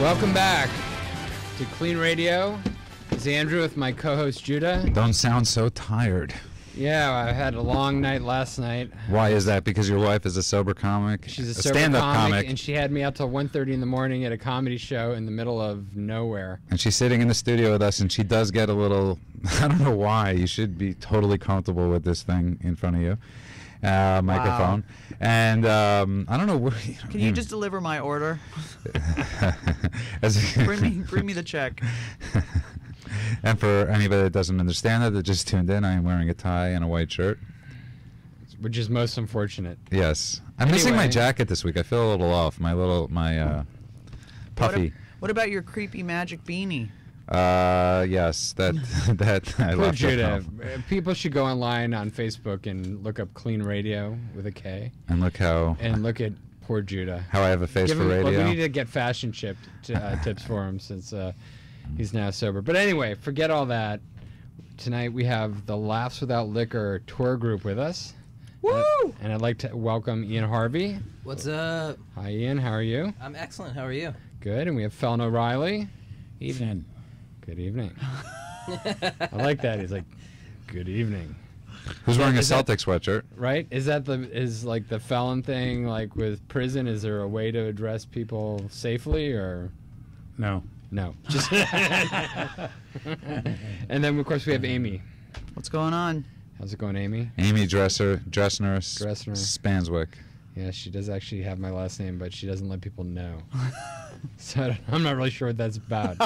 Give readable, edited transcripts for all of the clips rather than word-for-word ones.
Welcome back to KLEAN Radio. It's Andrew with my co-host Judah. Don't sound so tired. Yeah, I had a long night last night. Why is that? Because your wife is a sober comic? She's a sober stand-up comic, and she had me out till 1:30 in the morning at a comedy show in the middle of nowhere. And she's sitting in the studio with us, and she does get a little, I don't know why, you should be totally comfortable with this thing in front of you. Microphone. Wow. And I don't know where. Can you just deliver my order? bring me the check. And for anybody that doesn't understand that just tuned in, I am wearing a tie and a white shirt. Which is most unfortunate. Yes. I'm missing my jacket this week. I feel a little off. My puffy. What about your creepy magic beanie? Yes, that I left. Judah, people should go online on Facebook and look up KLEAN Radio with a K. And look at poor Judah. How I have a face for radio. Well, we need to get fashion tips for him since he's now sober. But anyway, forget all that. Tonight we have the Laughs Without Liquor tour group with us. Woo! And I'd like to welcome Ian Harvie. What's up? Hi, Ian. How are you? I'm excellent. How are you? Good. And we have Felon OReilly. Evening. Good evening. I like that. He's like, good evening. Who's wearing a Celtics sweatshirt? Right? Is that like the felon thing, like with prison? Is there a way to address people safely, or no? No. Just. And then of course we have Amy. What's going on? How's it going, Amy? Amy Dresner, Spanswick. Yeah, she does actually have my last name, but she doesn't let people know. So I'm not really sure what that's about.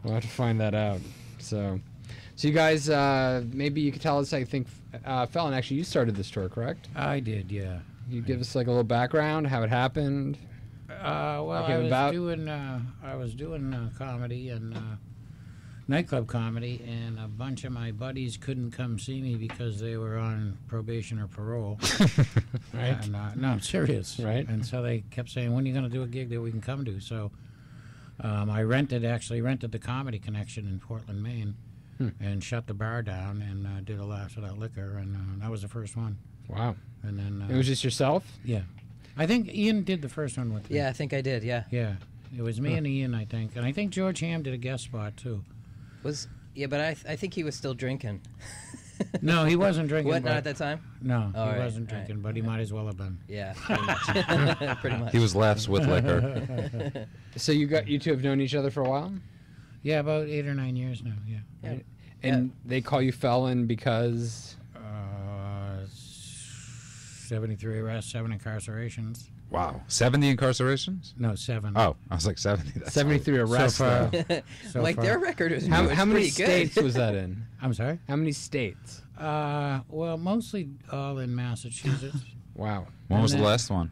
We'll have to find that out. So you guys, maybe you could tell us. I think, Felon, actually, you started this tour, correct? I did, yeah. You give us like a little background, how it happened. Well, I was doing comedy and nightclub comedy, and a bunch of my buddies couldn't come see me because they were on probation or parole. Right? And, no, I'm serious. Right. And so they kept saying, when are you going to do a gig that we can come to? So I rented the Comedy Connection in Portland, Maine, and shut the bar down and did a Laughs Without Liquor, and that was the first one. Wow. And then it was just yourself? Yeah. I think Ian did the first one with me. Yeah, I think I did, yeah. Yeah. It was me and Ian, I think. And I think George Ham did a guest spot, too. But I think he was still drinking. No, he wasn't drinking. What, not at that time? No, he wasn't drinking, but he might as well have been. Yeah, pretty much. Pretty much. He was Laughs with Liquor. So you two have known each other for a while? Yeah, about 8 or 9 years now, yeah. Right. And they call you Felon because? 73 arrests, 7 incarcerations. Wow. 70 incarcerations? No, 7. Oh, I was like 70. That's 73 arrests. So like their record is how many pretty states good. was that in? I'm sorry? How many states? Well, mostly all in Massachusetts. Wow. When was the last one?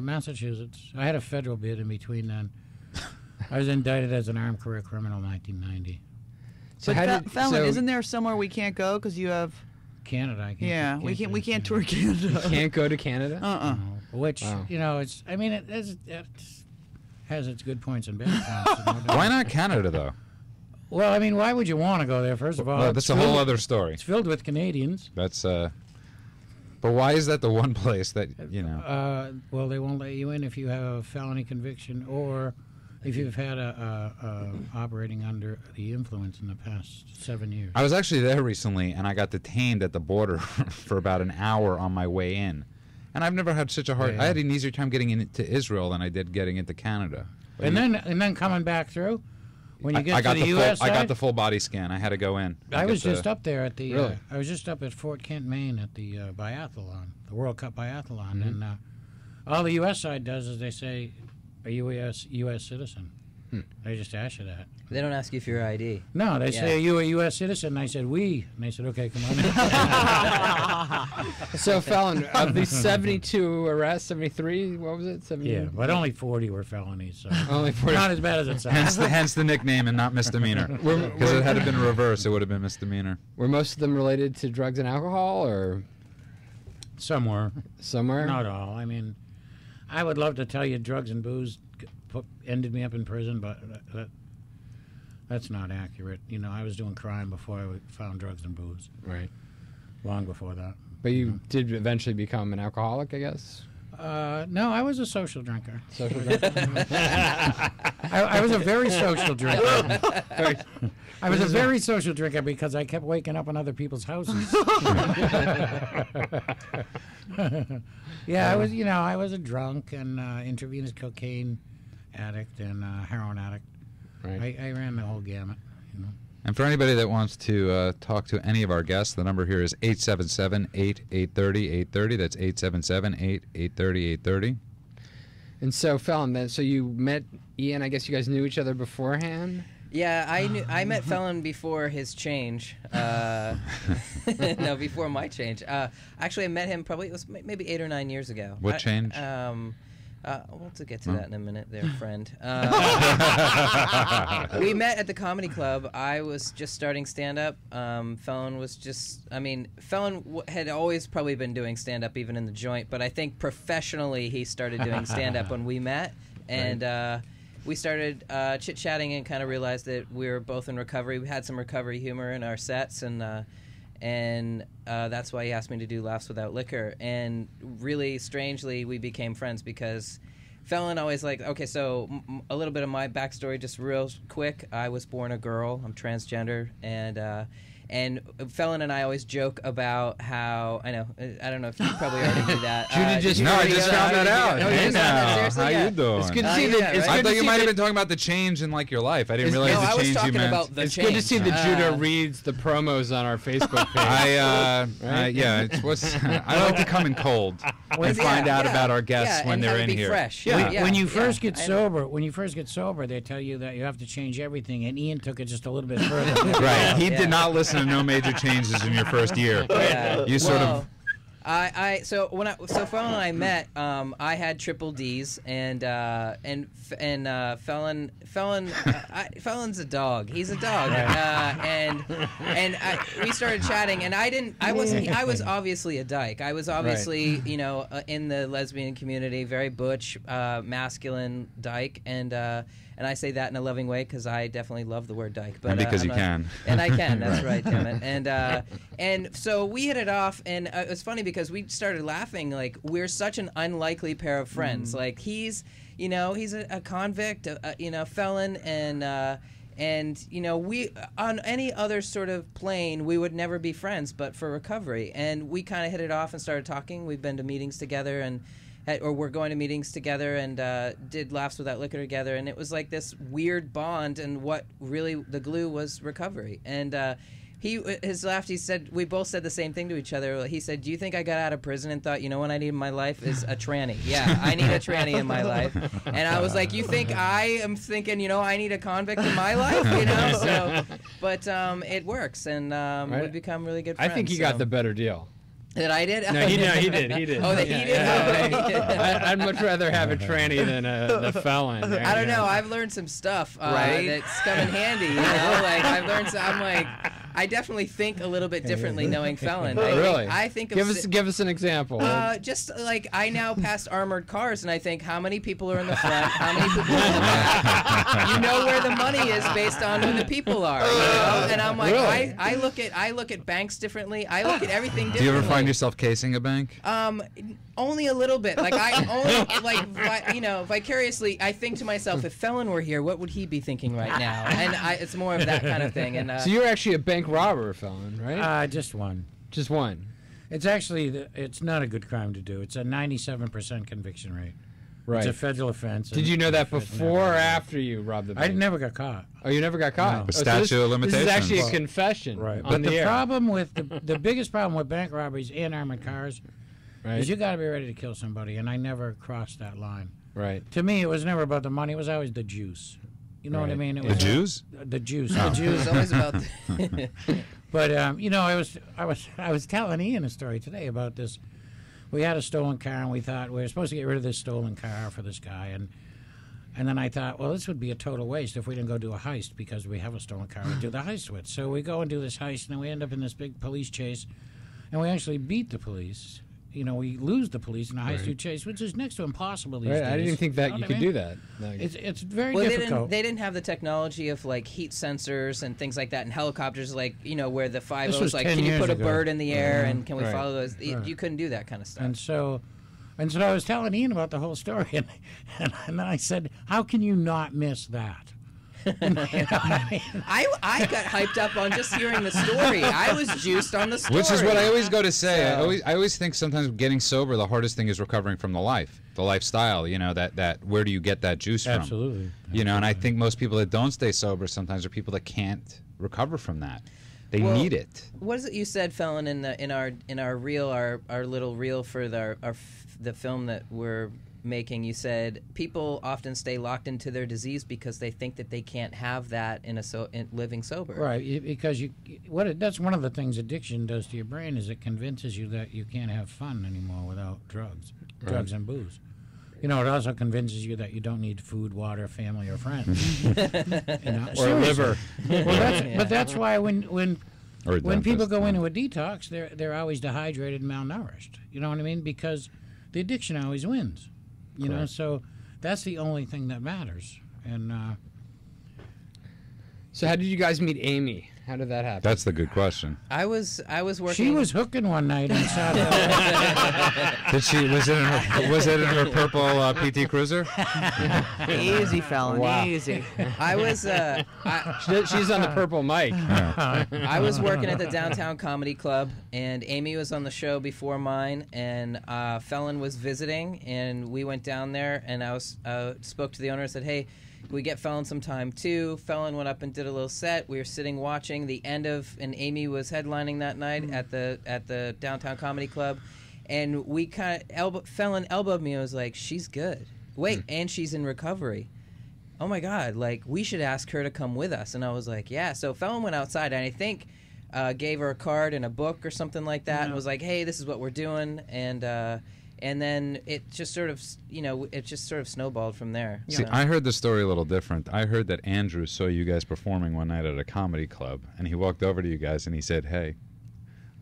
Massachusetts. I had a federal bid in between then. I was indicted as an armed career criminal in 1990. So Felon, isn't there somewhere we can't go because you have... Canada, I can't. Yeah, we can't tour Canada. You can't go to Canada? No. Which, you know, it has its good points and bad points. Why not Canada, though? Well, I mean, why would you want to go there, first of all? Well, that's a whole other story. It's filled with Canadians. That's, but why is that the one place that, you know? Well, they won't let you in if you have a felony conviction or if you've had operating under the influence in the past 7 years. I was actually there recently, and I got detained at the border for about an hour on my way in. And I've never had such a hard... I had an easier time getting into Israel than I did getting into Canada. But and then coming back through? When you get to the U.S. side? I got the full body scan. I had to go in. I was just up there at the... Really? I was just up at Fort Kent, Maine at the biathlon, the World Cup biathlon. Mm-hmm. And all the U.S. side does is they say, are you a U.S. citizen? They just ask you that. They don't ask you for your ID. No, they say, are you a U.S. citizen? And I said, we. And they said, okay, come on. So, Felon, of these 72 arrests, 73, what was it? 70? Yeah, but only 40 were felonies. So only 40. Not as bad as it sounds. Hence the nickname and not misdemeanor. Because it had been reversed, it would have been misdemeanor. Were most of them related to drugs and alcohol, or? Somewhere. Not all. I mean, I would love to tell you drugs and booze ended me up in prison, but that's not accurate. You know, I was doing crime before I found drugs and booze. Right. Long before that. But you did eventually become an alcoholic, I guess? No, I was a social drinker. Social drinker? I was a very social drinker. I was a very social drinker because I kept waking up in other people's houses. Yeah, I was, I was a drunk and intravenous cocaine addict and heroin addict. Right. I ran the whole gamut. And for anybody that wants to talk to any of our guests, the number here is 877-830-830. That's 877-830-830. And so, Felon, so you met Ian. I guess you guys knew each other beforehand. Yeah, I met Felon before his change. No, before my change. Actually, I met him probably, it was maybe 8 or 9 years ago. What change? We'll get to that in a minute there, friend. We met at the comedy club. I was just starting stand-up. Felon was just, Felon had always probably been doing stand-up even in the joint, but I think professionally he started doing stand-up when we met. And we started chit-chatting and kind of realized that we were both in recovery. We had some recovery humor in our sets, and that's why he asked me to do Laughs Without Liquor. And really strangely, we became friends because Felon always okay, so a little bit of my backstory, just real quick. I was born a girl. I'm transgender, and Felon and I always joke about how, I don't know if you probably already knew that. I just found that out. Oh, Hey you now, seriously? how Yeah. you doing? It's good to see that. I thought you might have been talking about the change in your life. I didn't realize No, the I was change you talking meant. about the It's change. good to see that Judah reads the promos on our Facebook page. I like to come in cold and find out about our guests when and they're have it in be here. fresh. When you first get I- sober, they tell you that you have to change everything, and Ian took it just a little bit further. Right. He Yeah. did not listen to No Major Changes in your first year. Yeah. You sort of. So Felon and I met, I had triple D's, and Felon's a dog. He's a dog, we started chatting, and I was obviously a dyke. I was obviously in the lesbian community, very butch, masculine dyke, and I say that in a loving way because I definitely love the word dyke. But, And because you can. And I can, that's right, damn it. And so we hit it off, and it was funny because we started laughing, we're such an unlikely pair of friends. He's a convict, felon, and we, on any other sort of plane, we would never be friends, but for recovery. And we kind of hit it off and started talking. We've been to meetings together, or we're going to meetings together, and did Laughs Without Liquor together, and it was like this weird bond, and what really the glue was recovery. And his laugh, he said, we both said the same thing to each other. He said, do you think I got out of prison and thought, what I need in my life is a tranny? Yeah, I need a tranny in my life. And I was like, you think I am thinking, I need a convict in my life? But it works, and we've become really good friends. I think you got the better deal. That I did? No, he did. Oh, that he did? Oh, he did. I'd much rather have a tranny than the felon. Right? I don't know. I've learned some stuff Right? that's come in handy. I've learned. I definitely think a little bit differently knowing Felon. Really? I think of give us an example. just I now pass armored cars, and I think how many people are in the front, how many people are in the back. You know where the money is based on who the people are. And I'm like, Really? I look at banks differently. I look at everything differently. Do you ever find yourself casing a bank? Only a little bit. Vicariously, I think to myself, if Felon were here, what would he be thinking right now? And it's more of that kind of thing. And so you're actually a bank robber, Felon, right? Just one. Just one. It's actually, it's not a good crime to do. It's a 97% conviction rate. Right. It's a federal offense. Did you know that before or after you robbed the bank? I never got caught. Oh, you never got caught? No. Oh, so Statute of This is actually a limitations. confession. Right. On But the the air. problem with, the biggest problem with bank robberies and armored cars Right. is you got to be ready to kill somebody, and I never crossed that line. Right. To me, it was never about the money. It was always the juice. You know what I Right. mean? It The was Jews? The juice. Oh. The juice. it's always about. But I was telling Ian a story today about this. We had a stolen car, and we thought we were supposed to get rid of this stolen car for this guy, and then I thought, well, this would be a total waste if we didn't go do a heist because we have a stolen car to do the heist with. So we go and do this heist, and then we end up in this big police chase, and we actually beat the police. We lose the police in a heist chase, which is next to impossible these Right. days. I didn't even think that know you what could I do mean? that. Like, It's very Well, difficult. they didn't have the technology of heat sensors and things like that, and helicopters where the 5 This was O's 10 can you years put a ago. bird in the air and can we Right. follow those? Right. You couldn't do that kind of stuff. And so And so I was telling Ian about the whole story, and I said, "How can you not miss that?" And, you know what I mean? I got hyped up on just hearing the story. I was juiced on the story. Which is what I always go to say. So- I always think sometimes getting sober, the hardest thing is recovering from the lifestyle. You know, that where do you get that juice from? Absolutely. You know, and I think most people that don't stay sober sometimes are people that can't recover from that. They Well, need it. What is it you said, Felon, in our reel, our little reel for the film that we're making? You said people often stay locked into their disease because they think that they can't have that in living sober. Right, because that's one of the things addiction does to your brain is it convinces you that you can't have fun anymore without drugs and booze. You know, it also convinces you that you don't need food, water, family, or friends. You know, Or a liver. But that's why when Or a people dentist, go yeah. into a detox, they're always dehydrated and malnourished. You know what I mean? Because the addiction always wins. You know, so that's the only thing that matters. And So how did you guys meet Amy? How did that happen? That's the good question. I was working. she was hooking one night in South LA. Did she? Was it in her purple PT Cruiser? Easy, Felon. Wow. Easy. I was She's on the purple mic. I was working at the Downtown Comedy Club, and Amy was on the show before mine, and Felon was visiting, and we went down there, and I spoke to the owner and said, "Hey, we get Felon some time too." Felon went up and did a little set. We were sitting watching the end of, and Amy was headlining that night at the Downtown Comedy Club, and we kind of Felon elbowed me and was like, "She's good. Wait, and she's in recovery. Oh my God, like we should ask her to come with us." And I was like, "Yeah." So Felon went outside, and I think gave her a card and a book or something like that, and was like, "Hey, this is what we're doing," and then it just sort of, snowballed from there. See, So- I heard the story a little different. I heard that Andrew saw you guys performing one night at a comedy club, and he walked over to you guys and he said, "Hey,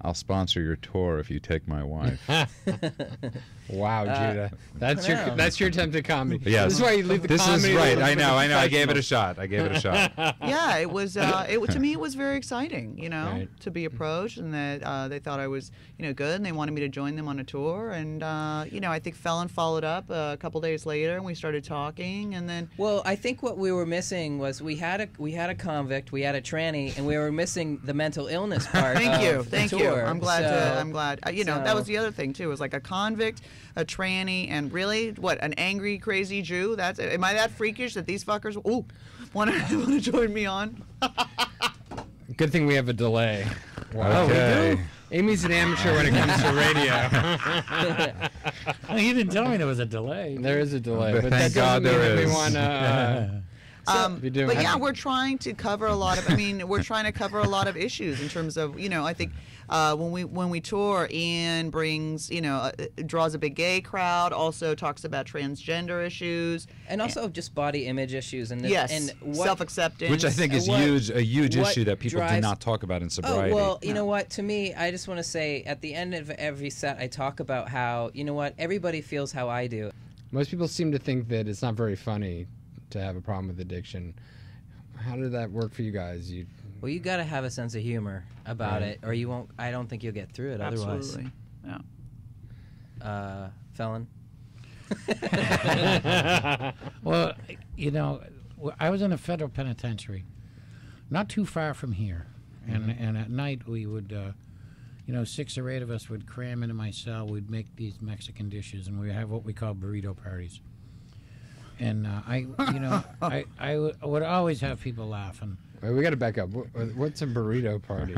I'll sponsor your tour if you take my wife." Wow, Judah. That's your attempt at comedy. Yes. This is why you leave the This comedy. is a right. little I bit know. I gave it a professional. shot. Yeah, it was. To me, it was very exciting. You know, Right. to be approached, and that they thought I was, good, and they wanted me to join them on a tour. And I think Felon followed up a couple days later, and we started talking, and then. Well, I think what we were missing was we had a convict, we had a tranny, and we were missing the mental illness part. Thank you, of the thank you. tour. I'm glad. So- I'm glad. That was the other thing too. It was like a convict, a tranny, and really, an angry, crazy Jew. Am I that freakish that these fuckers want to join me on? Good thing we have a delay. Wow. Okay. Amy's an amateur when it comes to radio. You didn't tell me there was a delay. There is a delay, But but thank that doesn't God mean there that we is. want to. Be doing But it. yeah, we're trying to cover a lot of. We're trying to cover a lot of issues in terms of. I think when we tour, Ian brings. Draws a big gay crowd. Also talks about transgender issues. and also just body image issues and Yes, and what, self-acceptance. Which I think is What- a huge what issue that people do drives- not talk about in Oh, sobriety. well, you know what? To me, I just want to say at the end of every set, I talk about how, everybody feels how I do. Most people seem to think that it's not very funny to have a problem with addiction. How did that work for you guys? Well, you got to have a sense of humor about Right. it, or you won't. I don't think you'll get through it otherwise. Absolutely. Yeah. Felon. Well, I was in a federal penitentiary, not too far from here, and at night we would, 6 or 8 of us would cram into my cell. We'd make these Mexican dishes, and we'd have what we call burrito parties. And I would always have people laughing. Wait, we got to back up. What's a burrito party?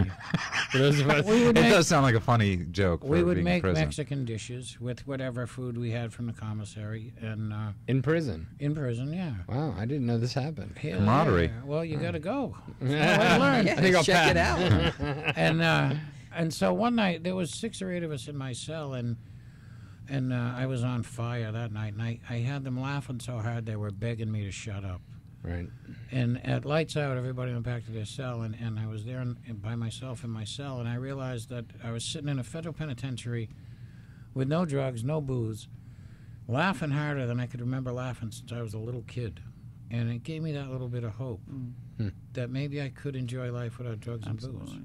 For those of us, It does sound like a funny joke. We for would being make in prison. Mexican dishes with whatever food we had from the commissary, and in prison. in prison, yeah. Wow, I didn't know this happened. Hell Camaraderie. yeah. Well, you got to go. I Yeah, think I'll check it pass. out. And so one night there was 6 or 8 of us in my cell, and I was on fire that night, and I had them laughing so hard they were begging me to shut up. Right. And at lights out, everybody went back to their cell, and I was there by myself in my cell, and I realized that I was sitting in a federal penitentiary with no drugs, no booze, laughing harder than I could remember laughing since I was a little kid. And it gave me that little bit of hope that maybe I could enjoy life without drugs and booze,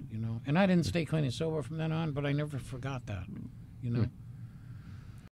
And I didn't stay clean and sober from then on, but I never forgot that,